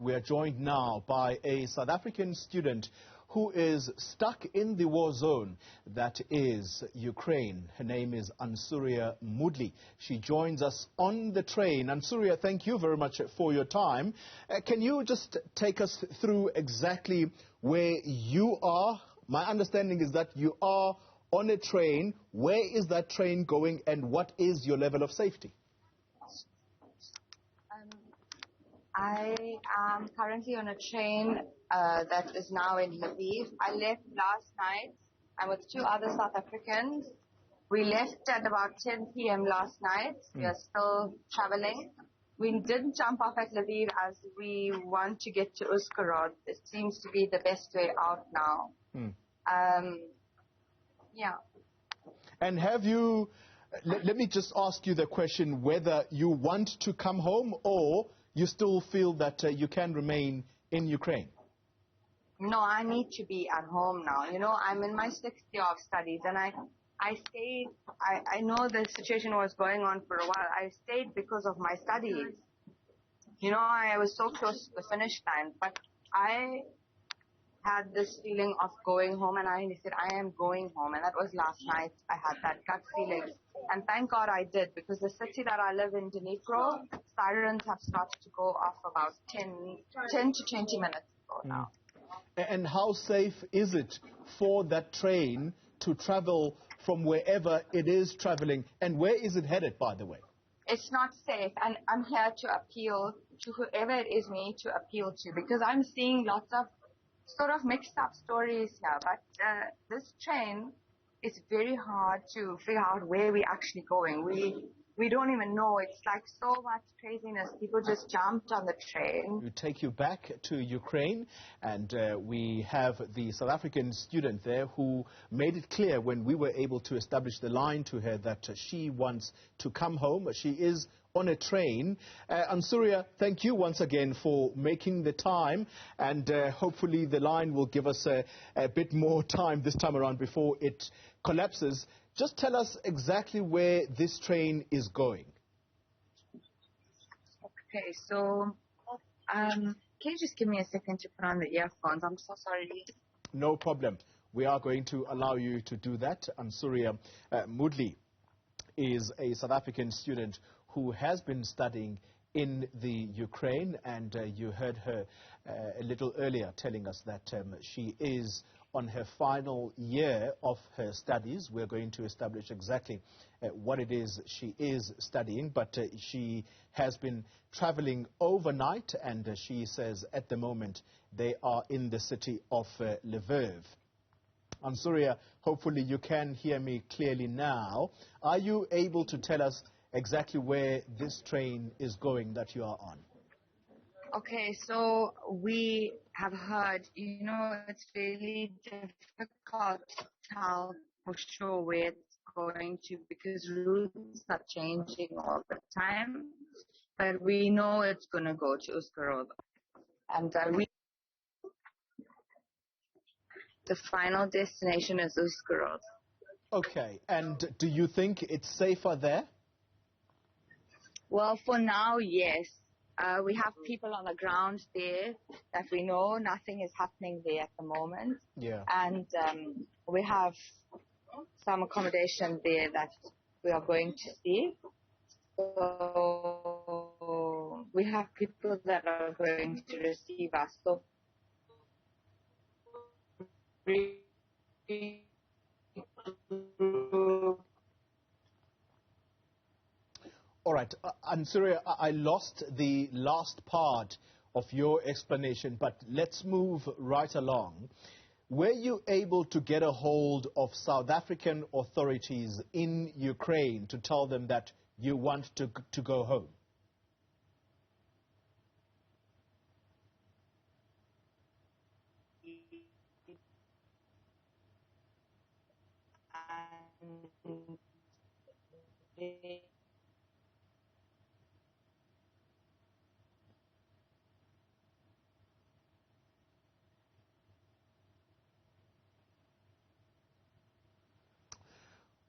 We are joined now by a South African student who is stuck in the war zone that is Ukraine. Her name is Ansuria Moodley. She joins us on the train. Ansuria, thank you very much for your time. Can you just take us through exactly where you are? My understanding is that you are on a train. Where is that train going and what is your level of safety? I am currently on a train that is now in Lviv. I left last night. I'm with two other South Africans. We left at about 10 p.m. last night. We are still traveling. We didn't jump off at Lviv as we want to get to Uzhhorod. It seems to be the best way out now. Yeah. And have you, let me just ask you the question whether you want to come home or you still feel that you can remain in Ukraine? No, I need to be at home now. You know, I'm in my 6th year of studies and I stayed. I know the situation was going on for a while. I stayed because of my studies. You know, I was so close to the finish line, but I had this feeling of going home and I said, I am going home. And that was last night. I had that gut feeling. And thank God I did, because the city that I live in, Dnipro, sirens have started to go off about 10 to 20 minutes ago now. And how safe is it for that train to travel from wherever it is traveling? And where is it headed, by the way? It's not safe. And I'm here to appeal to whoever it is we need to appeal to, because I'm seeing lots of sort of mixed up stories here. But this train, it's very hard to figure out where we're actually going. We don't even know. It's like so much craziness. People just jumped on the train. We take you back to Ukraine, and we have the South African student there who made it clear when we were able to establish the line to her that she wants to come home. She is on a train. Ansuria, thank you once again for making the time, and hopefully the line will give us a bit more time this time around before it collapses. Just tell us exactly where this train is going. Okay, so can you just give me a second to put on the earphones? I'm so sorry. No problem. We are going to allow you to do that. Ansuria Moodley is a South African student who has been studying in the Ukraine, and you heard her a little earlier telling us that she is on her final year of her studies. We're going to establish exactly what it is she is studying, but she has been traveling overnight, and she says at the moment they are in the city of Lviv. Ansuria, hopefully you can hear me clearly now. Are you able to tell us exactly where this train is going that you are on? Okay, so we have heard, you know, it's really difficult to tell for sure where it's going to, because routes are changing all the time. But we know it's going to go to Uzhhorod. And the final destination is Uzhhorod. Okay, and do you think it's safer there? Well, for now, yes. We have people on the ground there that we know nothing is happening there at the moment. Yeah. And we have some accommodation there that we are going to see. So we have people that are going to receive us. So all right, Ansuria, I lost the last part of your explanation, but let's move right along. Were you able to get a hold of South African authorities in Ukraine to tell them that you want to go home?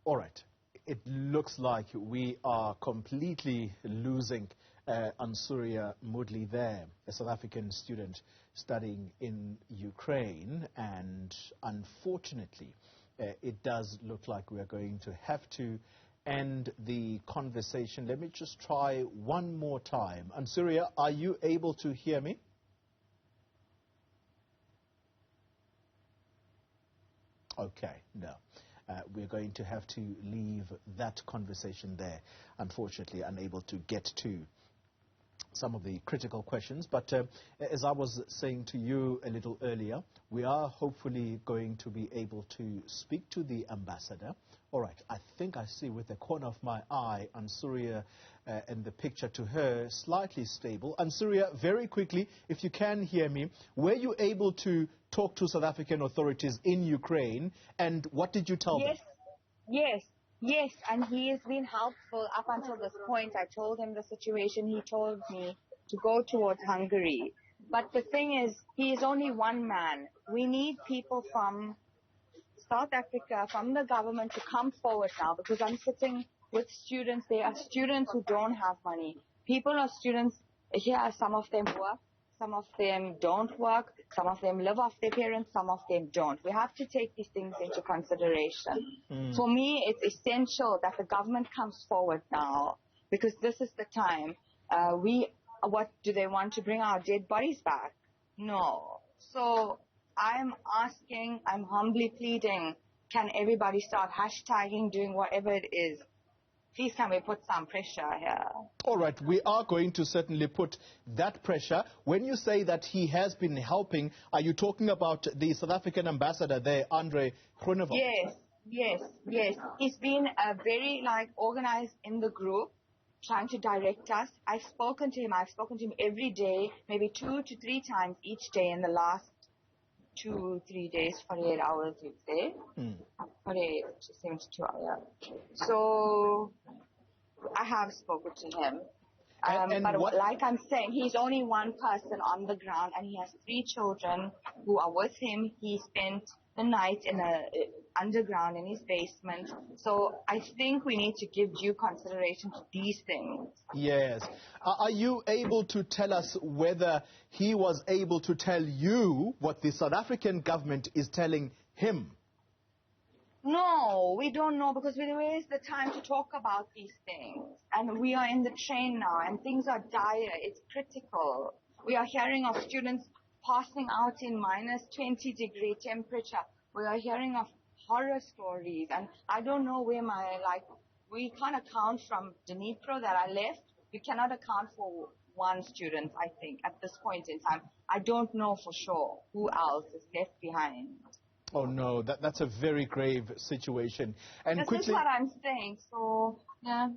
All right. It looks like we are completely losing Ansuria Moodley there, a South African student studying in Ukraine, and unfortunately, it does look like we are going to have to end the conversation. Let me just try one more time. Ansuria, are you able to hear me? Okay, no. We're going to have to leave that conversation there, unfortunately unable to get to some of the critical questions. But as I was saying to you a little earlier, we are hopefully going to be able to speak to the ambassador. All right, I think I see with the corner of my eye Ansuria and the picture to her slightly stable. Ansuria, very quickly, if you can hear me, were you able to talk to South African authorities in Ukraine, and what did you tell them? Yes, and he has been helpful up until this point. I told him the situation. He told me to go towards Hungary. But the thing is, he is only one man. We need people from South Africa, from the government, to come forward now, because I'm sitting with students. There are students who don't have money. People are students here. Some of them work. Some of them don't work. Some of them live off their parents. Some of them don't. We have to take these things into consideration. For me, it's essential that the government comes forward now, because this is the time. What do they want to bring our dead bodies back? No. So I'm asking, I'm humbly pleading, can everybody start hashtagging, doing whatever it is? Please can we put some pressure here? All right, we are going to certainly put that pressure. When you say that he has been helping, are you talking about the South African ambassador there, Andrei Groenewald? Yes. He's been very organized in the group, trying to direct us. I've spoken to him every day, maybe 2 to 3 times each day in the last 2-3 days, 48 hours, you'd say. 48, 72 hours. So I have spoken to him. But like I'm saying, he's only one person on the ground, and he has 3 children who are with him. He spent the night in underground in his basement. So I think we need to give due consideration to these things. Yes. Are you able to tell us whether he was able to tell you what the South African government is telling him? No, we don't know, because where is the time to talk about these things? And we are in the train now, and things are dire. It's critical. We are hearing of students passing out in minus 20-degree temperature. We are hearing of horror stories, and I don't know where we can't account from Dnipro that I left. We cannot account for one student, I think, at this point in time. I don't know for sure who else is left behind. Oh, no, that's a very grave situation. And this is what I'm saying, so, yeah.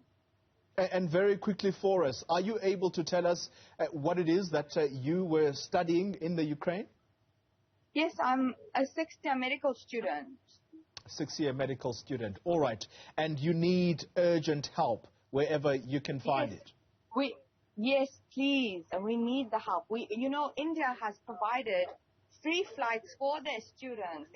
And very quickly for us, are you able to tell us what it is that you were studying in the Ukraine? Yes, I'm a 6th-year medical student. 6th-year medical student, all right. And you need urgent help wherever you can find it. Yes, please, and we need the help. India has provided free flights for their students. They